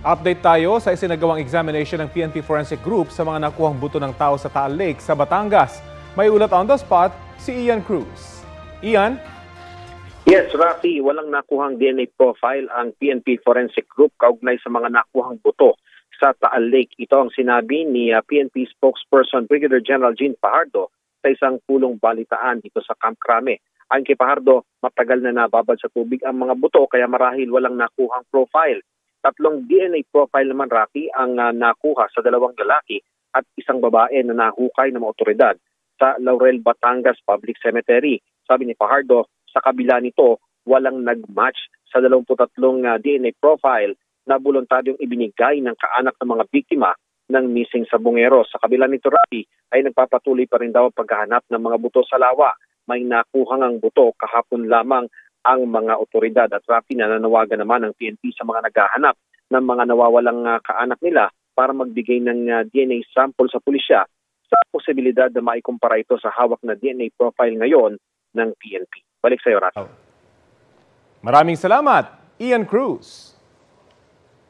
Update tayo sa isinagawang examination ng PNP Forensic Group sa mga nakuhang buto ng tao sa Taal Lake sa Batangas. May ulat on the spot si Ian Cruz. Ian? Yes, Rafi, walang nakuhang DNA profile ang PNP Forensic Group kaugnay sa mga nakuhang buto sa Taal Lake. Ito ang sinabi ni PNP spokesperson Brigadier General Jean Fajardo sa isang pulong balitaan dito sa Camp Crame. Ang kay Fajardo, matagal na nababad sa tubig ang mga buto kaya marahil walang nakuhang profile. 3 DNA profile naman, Rafi, ang nakuha sa 2 lalaki at isang babae na nahukay ng mga otoridad sa Laurel, Batangas Public Cemetery. Sabi ni Fajardo, sa kabila nito, walang nag-match sa 23 DNA profile na voluntaryong ibinigay ng kaanak ng mga biktima ng missing sa Bungero. Sa kabila nito, Rafi, ay nagpapatuloy pa rin daw ang paghahanap ng mga buto sa lawa. May nakuhang ang buto kahapon lamang ang mga otoridad at Rafi, nananawagan naman ng PNP sa mga naghahanap ng mga nawawalang kaanak nila para magbigay ng DNA sample sa pulisya sa posibilidad na maikumpara ito sa hawak na DNA profile ngayon ng PNP. Balik sa iyo, Rafi. Maraming salamat, Ian Cruz.